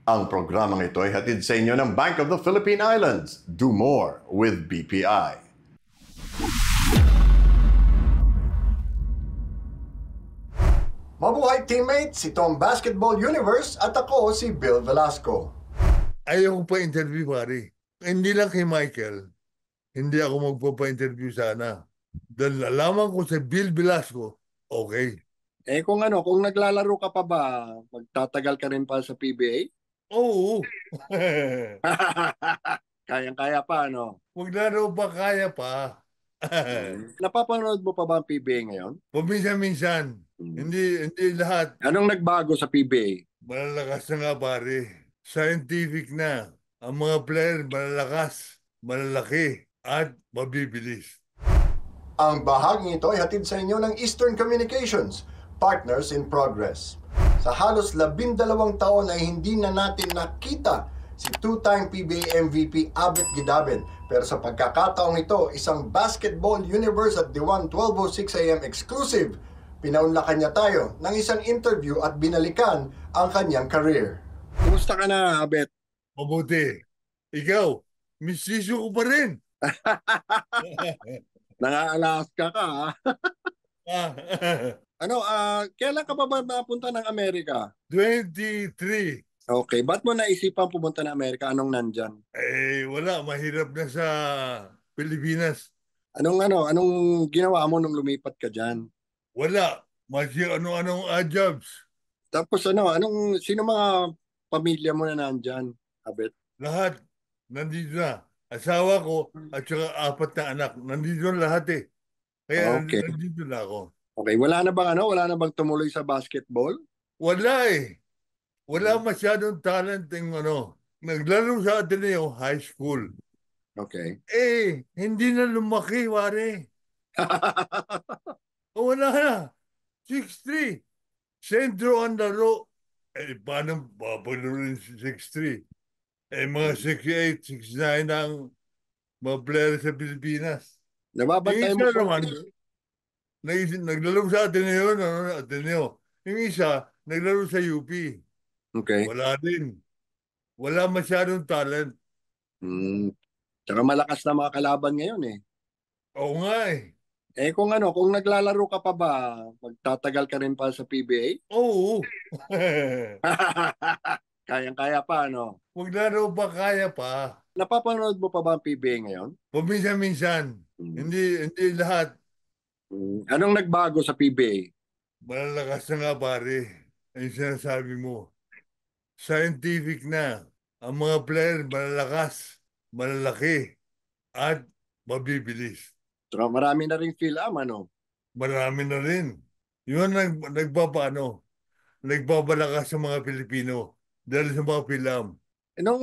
Ang programang ito ay hatid sa inyo ng Bank of the Philippine Islands. Do more with BPI. Mabuhay teammates, ito ang Basketball Universe at ako si Bill Velasco. Ayaw ko pa interview, pare. Hindi lang kay Michael. Hindi ako magpapa-interview sana. Dahil nalaman ko sa Bill Velasco, okay. Kung naglalaro ka pa ba, magtatagal ka rin pa sa PBA? Oo. Kayang-kaya pa, ano? Maglaro pa kaya pa. Napapanood mo pa ba ang PBA ngayon? Paminsan-minsan. Hindi lahat. Anong nagbago sa PBA? Malalakas na nga, pare. Scientific na. Ang mga player malalakas, malalaki, at mabibilis. Ang bahaging ito ay hatid sa inyo ng Eastern Communications, Partners in Progress. Sa halos 12 taon ay hindi na natin nakita si two-time PBA MVP Abet Guidaben. Pero sa pagkakataong ito, isang Basketball Universe at Diwan 12:06 AM exclusive, pinaunlakan niya tayo ng isang interview at binalikan ang kanyang career. Kumusta ka na, Abet? Mabuti. Ikaw, misisyo ko pa rin. Nang-Alaska ka, ha? Kailan ka pa ba napunta ng Amerika? 23. Okay, ba't mo naisipan pumunta ng Amerika? Anong nandyan? Wala. Mahirap na sa Pilipinas. Anong ginawa mo nung lumipat ka dyan? Wala. Masih ano-anong jobs. Tapos sino mga pamilya mo na nandyan, Abet? Lahat. Nandito na. Asawa ko at saka 4 na anak. Nandito na lahat eh. Kaya Okay. nandito na ako. Okay, wala na bang tumuloy sa basketball? Wala eh. Wala masyadong talent yung Naglaro sa Ateneo High School. Okay. Hindi na lumaki, pare. Wala na. 6'3". Sentro ang laro. Paano papalarin si 6'3"? Mga 6'8", 6'9" ang mga player sa Pilipinas. Nababantay Yung mo isa pa. naman, naglalaro sa Ateneo. Yung isa, naglaro sa UP. Okay. Wala din. Wala masyadong talent. Tsaka malakas na mga kalaban ngayon eh. Oo nga eh. Kung naglalaro ka pa ba, magtatagal ka rin pa sa PBA? Oo. Kayang-kaya pa, ano? Maglaro pa kaya pa. Napapanood mo pa ba ang PBA ngayon? Paminsan-minsan. Hindi lahat. Anong nagbago sa PBA? Malalakas na nga, pare. Ang sinasabi mo. Scientific na. Ang mga player malalakas, malalaki, at mabibilis. So, marami na rin film, ano? Marami na rin. Yun nagbabalakas sa mga Pilipino dahil sa mga film. Nung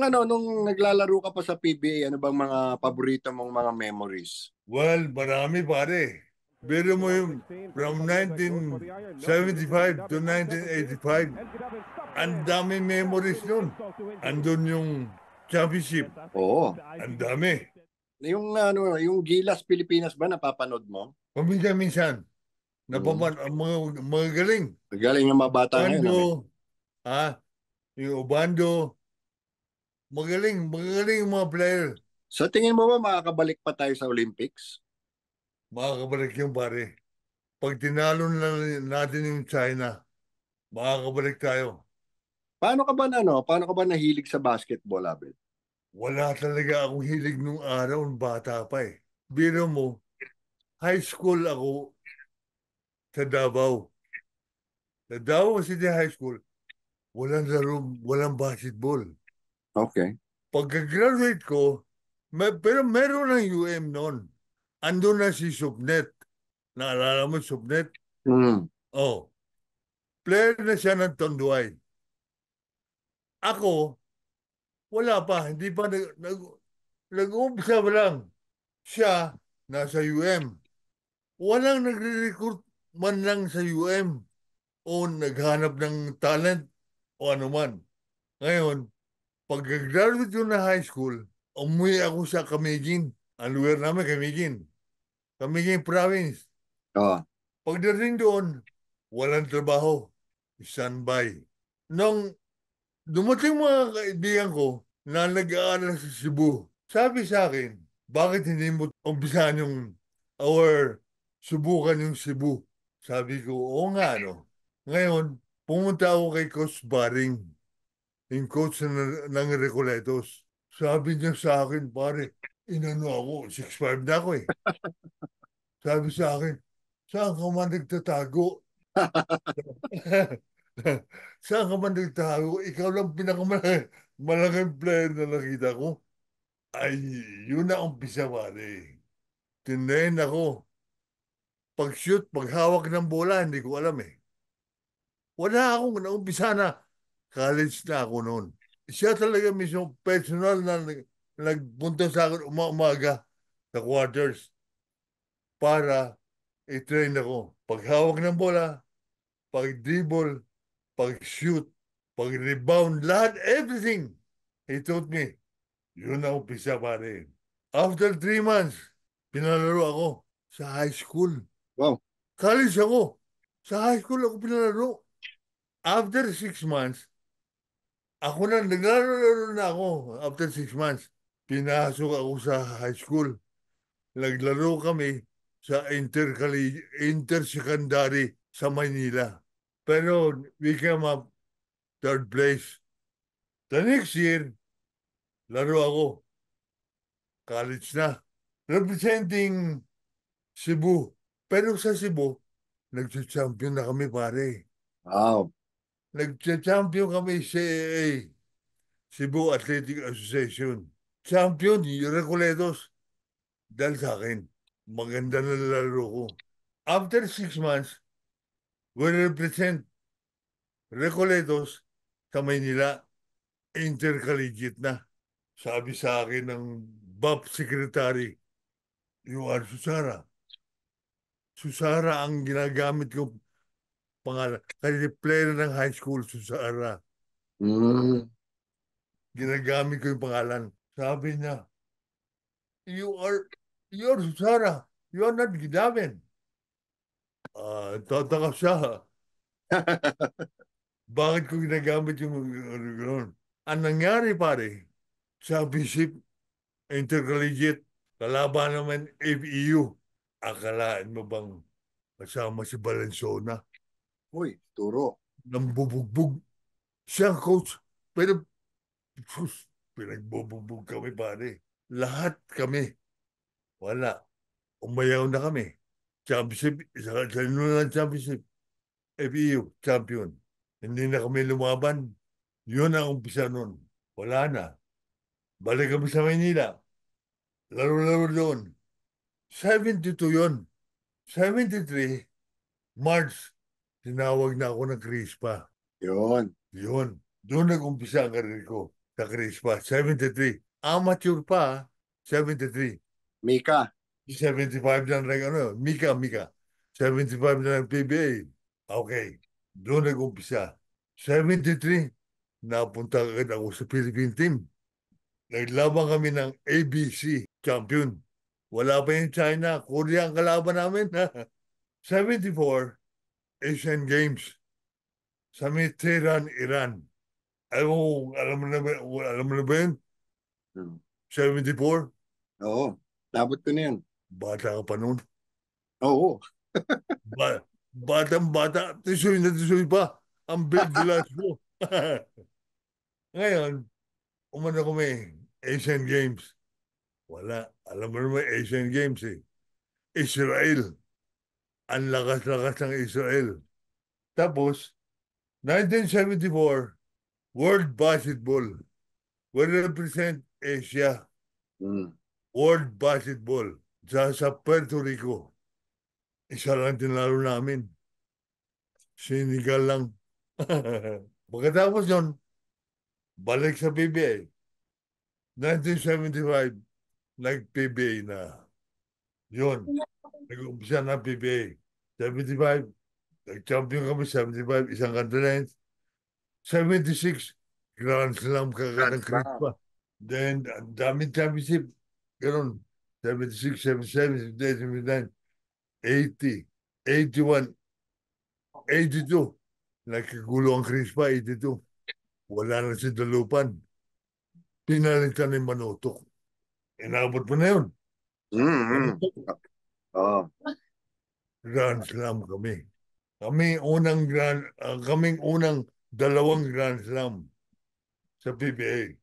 naglalaro ka pa sa PBA, ano bang mga paborito mong mga memories? Well, marami pare. Pero mo yung from 1975 to 1985, ang dami memories nun. Andun yung championship. Oo. Ang dami. Yung Gilas Pilipinas ba napapanood mo? Paminsan-minsan. Mga galing. Galing ng mga bata ngayon. Yung Obando. Magaling yung mga player. Sa tingin mo ba makakabalik pa tayo sa Olympics? Makakabalik yung pare. Pag tinalo na natin yung China, makakabalik tayo. Paano ka ba nahilig sa basketball, Abel? Wala talaga akong hilig nung araw, bata pa eh. Biro mo, high school ako sa Davao. Sa Davao City High School, walang basketball. Okay. Pagka-graduate ko, pero meron ng UM noon. Andun na si Subnet. Naalala mo Subnet? Oh. Player na siya ng Tonduay. Ako, wala pa. Hindi pa nag-uumpisa pa lang. Siya, nasa UM. Walang nagre-recruit man lang sa UM o naghanap ng talent o anuman. Ngayon, pag-graduate ko na high school, umuwi ako sa Camiguin. Ang lugar namin, Camiguin province. Pagdating doon, walang trabaho. Standby. Nung Dumating mga kaibigan ko na nag-aaral sa Cebu. Sabi sa akin, bakit hindi mo umpisahan yung or subukan yung Cebu? Sabi ko, oo nga, no. Ngayon, pumunta ako kay Coach Baring, yung coach ng Recoletos. Sabi niya sa akin, pare, inano ako, 6'5" na ako eh. Sabi sa akin, saan ka man nagtatago? Saan ka man nagtago? Ikaw lang malaking player na nakita ko. Ay, yun na umpisa, pare. Tinayin ako. Pag-shoot, paghawak ng bola, hindi ko alam eh. Wala akong naumpisa na. College na ako noon. Siya talaga mismo personal na nagpunta sa akin umaga sa quarters para i-train ako. Paghawak ng bola, pag-dribble, pag-shoot, pag-rebound, lahat, everything. He taught me. Yun ang umpisa, pare. After 3 months, pinalaro ako sa high school. Wow. College ako. Sa high school ako pinalaro. After 6 months, ako na, naglalaro na ako. After 6 months, pinasok ako sa high school. Naglaro kami sa inter-secondary sa Manila. Pero we came up third place. The next year, laro ako. College na. Representing Cebu. Pero sa Cebu, nag-champion na kami, pare. Wow. Nag-champion kami sa CAA, Cebu Athletic Association. Champion, yung Recoletos. Dahil sa akin, maganda na laro ko. After 6 months, we represent Recoletos sa Maynila. Intercollegiate na. Sabi sa akin ng BAP Secretary, you are Susara. Susara ang ginagamit ko pangalan. Kasi player ng high school, Susara. Mm. Ginagamit ko yung pangalan. Sabi niya, you are Susara. You are not Gidamen. Tataka siya. Bakit ko ginagamit yung gano'n? Ang nangyari, pare, championship, intercollegiate, kalaban naman FEU. Akalaan mo bang kasama si Valenzuela? Uy, turo. Nang bubugbog. Siya ang coach. Pero, sus, pinagbubugbog kami, pare. Lahat kami. Wala. Umayaw na kami. Championship, sa ng championship. FEU, champion. Hindi na kami lumaban. Yun ang umpisa nun. Wala na. Balik kami sa Maynila. Laro-laro doon. 72 yun. 73, March, tinawag na ako ng Crispa. Yun. Yun. Doon nag-umpisa ang karir ko sa Crispa. 73. Amateur pa, 73. Mika. 75 na lang, Mika. 75 na lang PBA. Okay. Doon nag-umpisa. 73, napunta agad ako sa Philippine team. Naglaban kami ng ABC champion. Wala pa yung China. Korea ang kalaban namin. 74, Asian Games sa Tehran, Iran. Alam mo na ba yun? Hmm. 74? Oo. Labot ko na yan. Bata ka pa noon. Oo. Batang-bata. Tisoy na tisoy pa. Ang bilas ko. Ngayon, umano kami, Asian Games. Wala. Alam mo naman, Asian Games eh. Israel. Ang lakas-lakas ng Israel. Tapos, 1974, World Basketball. We represent Asia. Mm. World Basketball. Sa Puerto Rico. Isa lang tinalo namin. Sinigal lang. Pagkatapos yun, balik sa PBA. 1975, nag-PBA na. Yun. Nag-umpisa na PBA. 75, nag-champion kami. 75, isang continent. 76, Grand Slam kagad ng Crispa. Then, ang daming championship. Ganun. 76, 77, 78, 79, 80, 81, 82. Nagkagulo ang Crispa, 82. Wala na si Dalupan. Pinalitan ni Manutok. Inabot mo na yun. Mm-hmm. Oh. Grand Slam kami. Kaming unang dalawang Grand Slam sa PBA.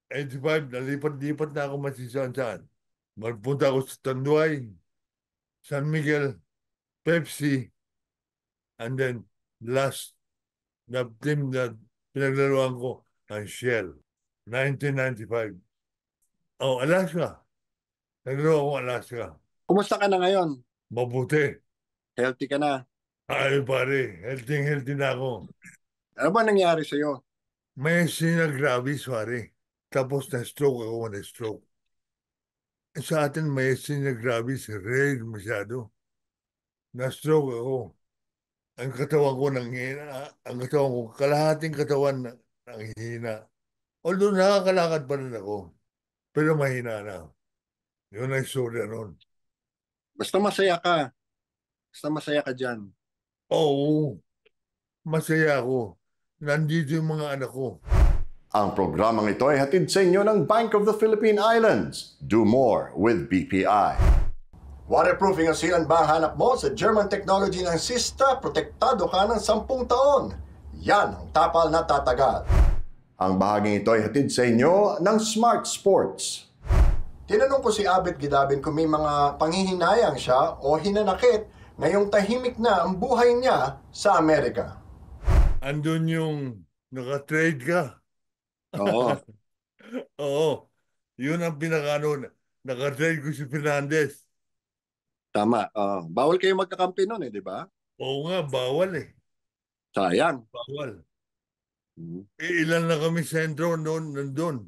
85, nalipat-lipat na ako masisaan-saan. Magpunta ako sa Tanduay, San Miguel, Pepsi, and then last na team na pinaglaruan ko ang Shell, 1995. Oh, Alaska. Naglaro ako Alaska. Kumusta ka na ngayon? Mabuti. Healthy ka na? Ay pare, healthy na ako. Ano ba nangyari sa'yo? May sinagravis pare. Tapos na-stroke ako, na-stroke. Sa atin may sinagravis, rare masyado. Na-stroke ako. Ang katawan ko nanghina. Ang katawan ko, kalahating katawan nanghina. Although nakakalakad pa rin ako. Pero mahina na. Yun ang istorya nun. Basta masaya ka. Basta masaya ka dyan. Oo. Masaya ako. Nandito yung mga anak ko. Ang programang ito ay hatid sa inyo ng Bank of the Philippine Islands. Do more with BPI. Waterproofing ang sealant ba ang hanap mo sa German technology ng Sista? Protektado ka ng 10 taon. Yan ang tapal na tatagal. Ang bahaging ito ay hatid sa inyo ng Smart Sports. Tinanong ko si Abet Gidabin kung may mga panghihinayang siya o hinanakit ngayong tahimik na ang buhay niya sa Amerika. Andun yung nakatrade ka. Oo. Oo. Yun ang pinakano. Nakatrade ko si Fernandez. Tama. Bawal kayo magkakampi nun di ba? Oo nga, bawal eh. Sayang. Bawal. Hmm. Ilan na kami sentro noon, nandun.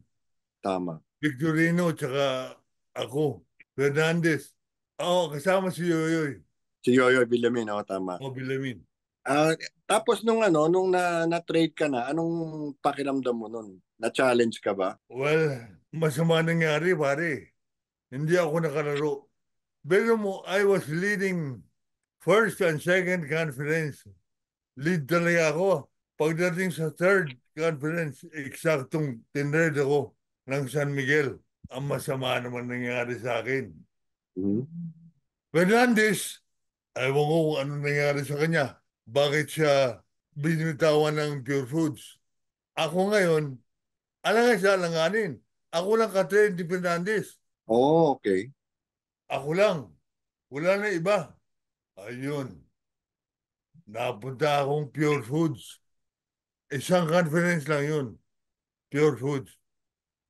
Tama. Victorino, tsaka ako. Fernandez. Oo, kasama si Yoyoy. Si Yoyoy Villamin, tama. O Bilamin. Tapos nung na-trade ka na, anong pakiramdam mo nun? Na-challenge ka ba? Well, masama nangyari, pare. Hindi ako nakalaro. Pero mo, I was leading first and second conference. Lead talaga ako. Pagdating sa third conference, eksaktong tinred ako ng San Miguel. Ang masama naman nangyari sa akin. Mm-hmm. Fernandez, ewan ko kung ano nangyari sa kanya. Bakit siya binitawan ng Pure Foods? Ako ngayon, alangan siya alanganin. Ako lang ka-trade ni Fernandez. Oh, okay. Ako lang. Wala na iba. Ayun. Napunta akong Pure Foods. Isang conference lang yun. Pure Foods.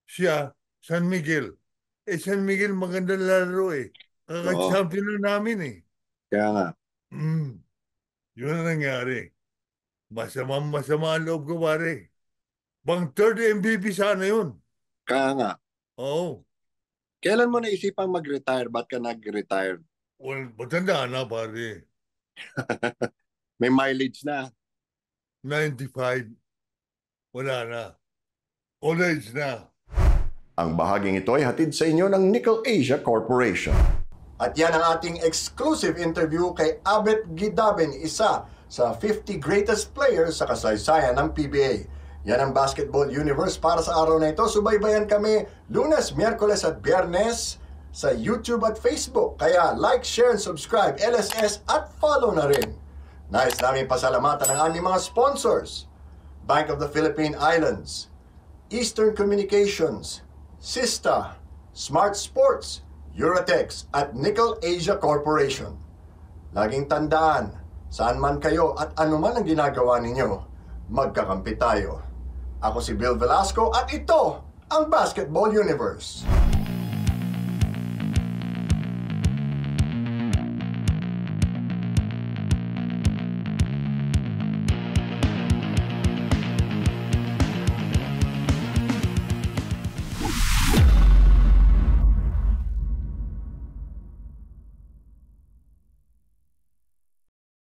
Siya, San Miguel. San Miguel magandang laro eh. Kaka-champion na namin eh. Kaya nga. Yun ang nangyari. Masama ang loob ko, pare. Bang third MVP sana yun. Kaya nga. Oo. Kailan mo naisipang mag-retire? Ba't ka nag-retire? Well, matanda na, pare. May mileage na. 95. Wala na. Old age na. Ang bahaging ito ay hatid sa inyo ng Nickel Asia Corporation. At yan ang ating exclusive interview kay Abet Gidabin, isa sa 50 greatest players sa kasaysayan ng PBA. Yan ang Basketball Universe para sa araw na ito. Subaybayan kami Lunes, Miyerkules at Biyernes sa YouTube at Facebook. Kaya like, share, and subscribe, LSS at follow na rin. Nais namin pasalamatan ang aming mga sponsors. Bank of the Philippine Islands, Eastern Communications, Sista, Smart Sports, Eurotex at Nickel Asia Corporation. Laging tandaan, saan man kayo at anuman ang ginagawa ninyo, magkakampi tayo. Ako si Bill Velasco at ito ang Basketball Universe.